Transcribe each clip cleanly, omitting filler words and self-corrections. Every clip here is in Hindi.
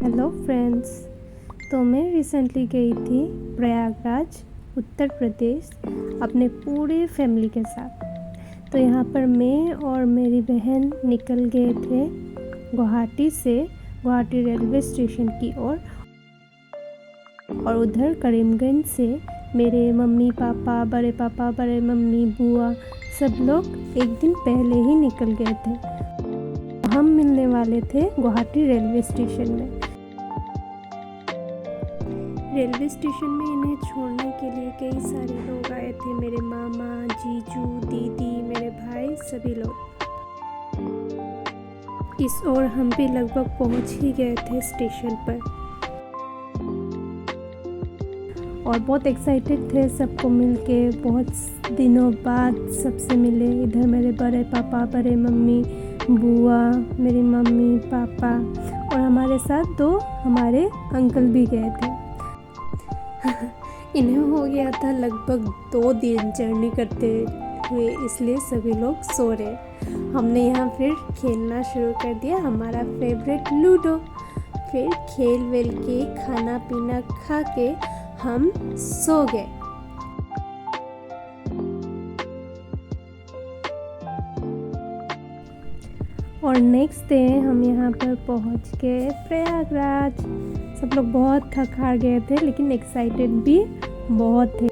Hello friends. तो मैं रिसेंटली गई थी प्रयागराज उत्तर प्रदेश अपने पूरे फैमिली के साथ। तो यहाँ पर मैं और मेरी बहन निकल गए थे गुवाहाटी से गुवाहाटी रेलवे स्टेशन की ओर और उधर करीमगंज से मेरे मम्मी पापा बड़े मम्मी बुआ सब लोग एक दिन पहले ही निकल गए थे। हम मिलने वाले थे गुवाहाटी रेलवे स्टेशन में। रेलवे स्टेशन में इन्हें छोड़ने के लिए कई सारे लोग आए थे, मेरे मामा, जीजू, दीदी, मेरे भाई, सभी लोग। इस ओर हम भी लगभग पहुंच ही गए थे स्टेशन पर और बहुत एक्साइटेड थे सबको मिलके। बहुत दिनों बाद सबसे मिले। इधर मेरे बड़े पापा, बड़े मम्मी, बुआ, मेरी मम्मी पापा और हमारे साथ दो हमारे अंकल भी गए थे। इन्हें हो गया था लगभग 2 दिन जर्नी करते हुए, इसलिए सभी लोग सो रहे। हमने यहाँ फिर खेलना शुरू कर दिया हमारा फेवरेट लूडो। फिर खेल वेल के खाना पीना खा के हम सो गए। और नेक्स्ट डे हम यहाँ पर पहुँच गए प्रयागराज। सब लोग बहुत थक हार गए थे लेकिन एक्साइटेड भी बहुत थे।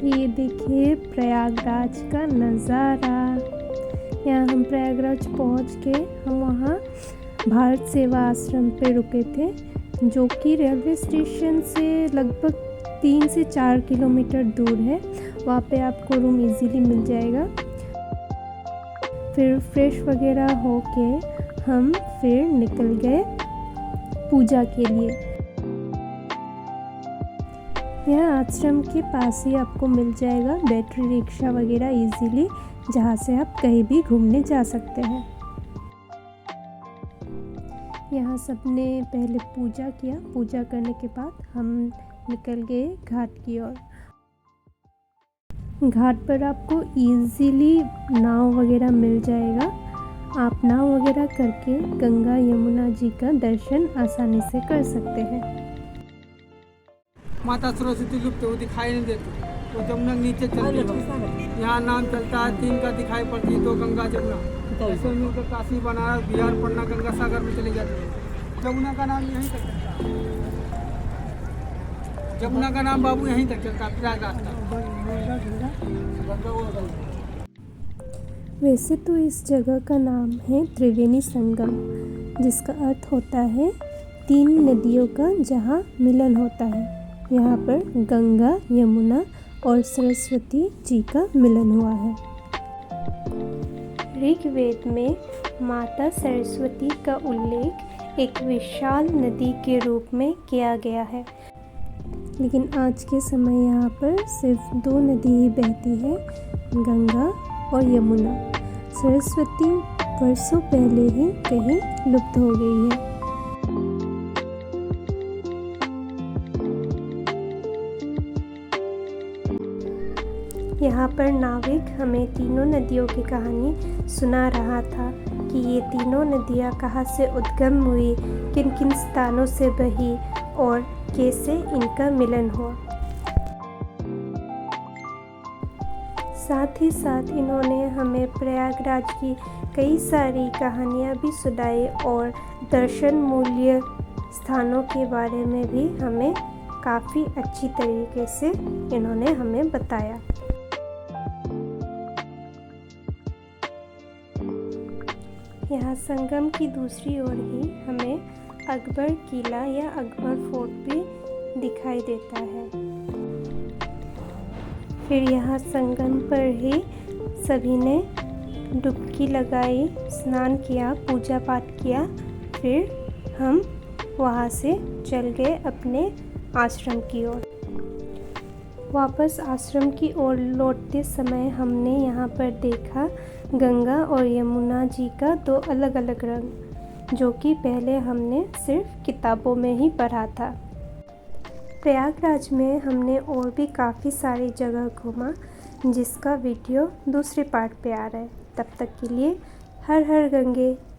ये देखिए प्रयागराज का नज़ारा। यहाँ हम प्रयागराज पहुँच के हम वहाँ भारत सेवा आश्रम पे रुके थे, जो कि रेलवे स्टेशन से लगभग 3 से 4 किलोमीटर दूर है। वहाँ पे आपको रूम इजीली मिल जाएगा। फिर फ्रेश वगैरह हो के हम फिर निकल गए पूजा के लिए। यह आश्रम के पास ही आपको मिल जाएगा बैटरी रिक्शा वगैरह इजीली, जहाँ से आप कहीं भी घूमने जा सकते हैं। यहाँ सबने पहले पूजा किया। पूजा करने के बाद हम निकल गए घाट की ओर। घाट पर आपको इजीली नाव वगैरह मिल जाएगा। आप नाव वगैरह करके गंगा यमुना जी का दर्शन आसानी से कर सकते हैं। माता सरस्वती लुप्त वो दिखाई नहीं देती, वो जमुना नीचे चलती है। यहाँ नाम चलता है 3 का दिखाई पड़ती है, 2 गंगा जमुना। ऐसे मिलकर काशी बनारस बिहार पटना गंगा सागर में चली जाती है। जमुना का नाम यहीं तक चलता है। जमुना का नाम बाबू यहीं तक चलता है, प्रयागराज का। वैसे तो इस जगह का नाम है त्रिवेणी संगम, जिसका अर्थ होता है 3 नदियों का जहाँ मिलन होता है। यहाँ पर गंगा, यमुना और सरस्वती जी का मिलन हुआ है। ऋग्वेद में माता सरस्वती का उल्लेख एक विशाल नदी के रूप में किया गया है, लेकिन आज के समय यहाँ पर सिर्फ 2 नदी ही बहती है, गंगा और यमुना। सरस्वती वर्षों पहले ही कहीं लुप्त हो गई है। यहाँ पर नाविक हमें तीनों नदियों की कहानी सुना रहा था कि ये तीनों नदियाँ कहाँ से उद्गम हुई, किन किन स्थानों से बही और कैसे इनका मिलन हुआ। साथ ही साथ इन्होंने हमें प्रयागराज की कई सारी कहानियाँ भी सुनाई और दर्शन मूल्य स्थानों के बारे में भी हमें काफ़ी अच्छी तरीके से इन्होंने हमें बताया। यहाँ संगम की दूसरी ओर ही हमें अकबर किला या अकबर फोर्ट भी दिखाई देता है। फिर यहाँ संगम पर ही सभी ने डुबकी लगाई, स्नान किया, पूजा पाठ किया। फिर हम वहाँ से चल गए अपने आश्रम की ओर। वापस आश्रम की ओर लौटते समय हमने यहाँ पर देखा गंगा और यमुना जी का 2 अलग अलग रंग, जो कि पहले हमने सिर्फ किताबों में ही पढ़ा था। प्रयागराज में हमने और भी काफ़ी सारी जगह घूमा, जिसका वीडियो दूसरे पार्ट पे आ रहा है। तब तक के लिए हर हर गंगे।